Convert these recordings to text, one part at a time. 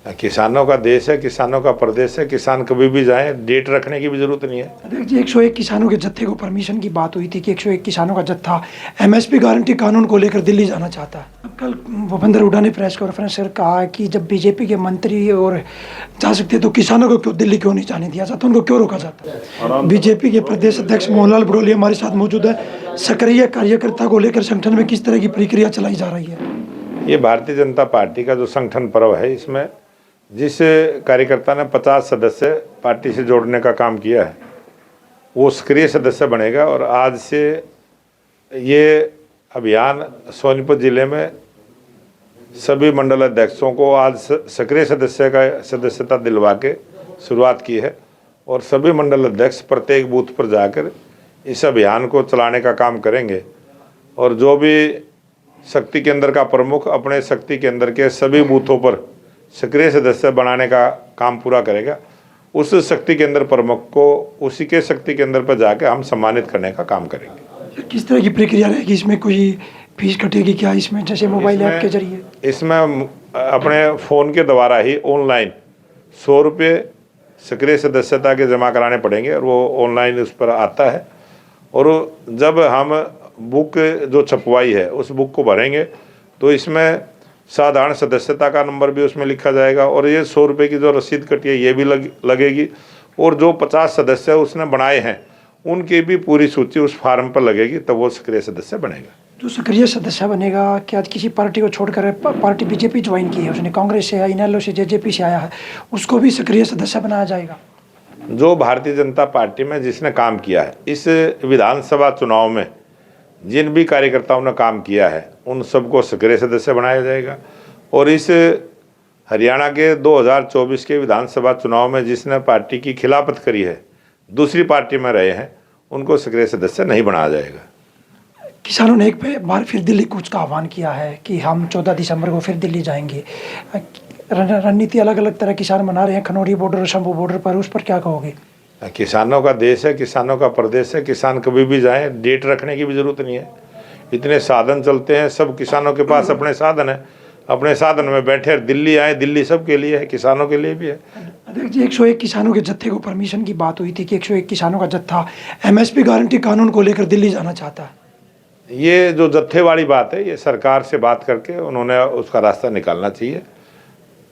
किसानों का देश है, किसानों का प्रदेश है, किसान कभी भी जाए, डेट रखने की भी जरूरत नहीं है। अध्यक्ष जी, 101 किसानों के जत्थे को परमिशन की बात हुई थी कि 101 किसानों का जत्था एमएसपी गारंटी कानून को लेकर दिल्ली जाना चाहता है। कल भूपेंद्र हुड्डा ने प्रेस कॉन्फ्रेंस कर कहा कि जब बीजेपी के मंत्री और जा सकते तो किसानों को क्यों दिल्ली क्यों नहीं जाने दिया जाता, उनको क्यों रोका जाता। बीजेपी के प्रदेश अध्यक्ष मोहनलाल बुरोली हमारे साथ मौजूद है। सक्रिय कार्यकर्ता को लेकर संगठन में किस तरह की प्रक्रिया चलाई जा रही है? ये भारतीय जनता पार्टी का जो संगठन पर्व है, इसमें जिस कार्यकर्ता ने 50 सदस्य पार्टी से जोड़ने का काम किया है वो सक्रिय सदस्य बनेगा। और आज से ये अभियान सोनीपत जिले में सभी मंडल अध्यक्षों को आज सक्रिय सदस्यता दिलवा के शुरुआत की है। और सभी मंडल अध्यक्ष प्रत्येक बूथ पर जाकर इस अभियान को चलाने का काम करेंगे। और जो भी शक्ति केंद्र का प्रमुख अपने शक्ति केंद्र के सभी बूथों पर सक्रिय सदस्य बनाने का काम पूरा करेगा। उस शक्ति केंद्र प्रमुख को उसी के शक्ति केंद्र पर जाकर हम सम्मानित करने का काम करेंगे। किस तरह की प्रक्रिया रहेगी? इसमें कोई फीस कटेगी क्या इसमें, जैसे मोबाइल ऐप के जरिए? इसमें अपने फ़ोन के द्वारा ही ऑनलाइन 100 रुपये सक्रिय सदस्यता के जमा कराने पड़ेंगे और वो ऑनलाइन उस पर आता है। और जब हम बुक जो छपवाई है उस बुक को भरेंगे तो इसमें साधारण सदस्यता का नंबर भी उसमें लिखा जाएगा। और ये 100 रुपये की जो रसीद कटी है ये भी लगेगी। और जो 50 सदस्य उसने बनाए हैं उनकी भी पूरी सूची उस फार्म पर लगेगी, तब वो सक्रिय सदस्य बनेगा। जो सक्रिय सदस्य बनेगा, क्या किसी पार्टी को छोड़कर पार्टी बीजेपी ज्वाइन की है, उसने कांग्रेस से, इनेलो से, जेजेपी से आया है, उसको भी सक्रिय सदस्य बनाया जाएगा? जो भारतीय जनता पार्टी में जिसने काम किया है, इस विधानसभा चुनाव में जिन भी कार्यकर्ताओं ने काम किया है उन सबको सक्रिय सदस्य बनाया जाएगा। और इस हरियाणा के 2024 के विधानसभा चुनाव में जिसने पार्टी की खिलाफत करी है, दूसरी पार्टी में रहे हैं, उनको सक्रिय सदस्य नहीं बनाया जाएगा। किसानों ने एक बार फिर दिल्ली कूच का आह्वान किया है कि हम 14 दिसंबर को फिर दिल्ली जाएंगे। रणनीति अलग अलग तरह किसान बना रहे हैं, खनौरी बॉर्डर, शंभू बॉर्डर पर, उस पर क्या कहोगे? किसानों का देश है, किसानों का प्रदेश है, किसान कभी भी जाए, डेट रखने की भी जरूरत नहीं है। इतने साधन चलते हैं, सब किसानों के पास अपने साधन है, अपने साधन में बैठे दिल्ली आए। दिल्ली सबके लिए है, किसानों के लिए भी है। अध्यक्ष जी, 101 किसानों के जत्थे को परमिशन की बात हुई थी कि 101 किसानों का जत्था एमएसपी गारंटी कानून को लेकर दिल्ली जाना चाहता है। ये जो जत्थे वाली बात है, ये सरकार से बात करके उन्होंने उसका रास्ता निकालना चाहिए।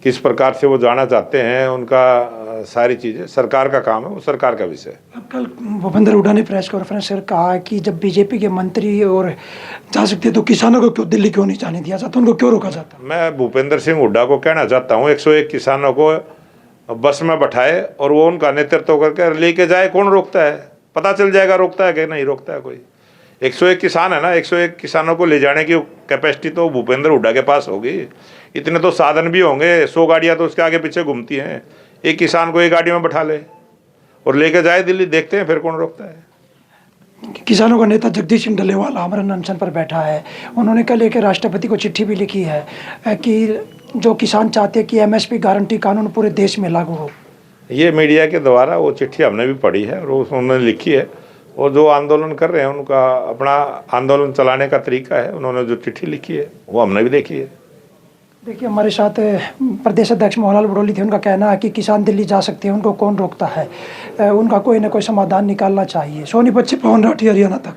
किस प्रकार से वो जाना चाहते हैं, उनका सारी चीज़ें सरकार का काम है, वो सरकार का विषय है। कल भूपेंद्र हुड्डा ने प्रेस कॉन्फ्रेंस कर कहा कि जब बीजेपी के मंत्री और जा सकते तो किसानों को क्यों दिल्ली क्यों नहीं जाने दिया जाता, उनको क्यों रोका जाता? मैं भूपेंद्र सिंह हुड्डा को कहना चाहता हूँ, 101 किसानों को बस में बैठाए और वो उनका नेतृत्व करके लेके जाए। कौन रोकता है? पता चल जाएगा रोकता है कि नहीं रोकता है कोई। 101 किसान है ना, 101 किसानों को ले जाने की कैपेसिटी तो भूपेंद्र हुड्डा के पास होगी। इतने तो साधन भी होंगे, 100 गाड़ियाँ तो उसके आगे पीछे घूमती हैं। एक किसान को एक गाड़ी में बैठा ले और लेके जाए दिल्ली, देखते हैं फिर कौन रोकता है। किसानों का नेता जगदीश सिंह डलेवाल आमरण अनशन पर बैठा है। उन्होंने कल एक राष्ट्रपति को चिट्ठी भी लिखी है कि जो किसान चाहते हैं कि एमएसपी गारंटी कानून पूरे देश में लागू हो। ये मीडिया के द्वारा वो चिट्ठी हमने भी पढ़ी है और उन्होंने लिखी है। और जो आंदोलन कर रहे हैं उनका अपना आंदोलन चलाने का तरीका है, उन्होंने जो चिट्ठी लिखी है वो हमने भी देखी है। देखिए, हमारे साथ प्रदेश अध्यक्ष मोहनलाल बुरोली थे। उनका कहना है कि किसान दिल्ली जा सकते हैं, उनको कौन रोकता है, उनका कोई ना कोई समाधान निकालना चाहिए। सोनीपत से पवन राठी, हरियाणा तक।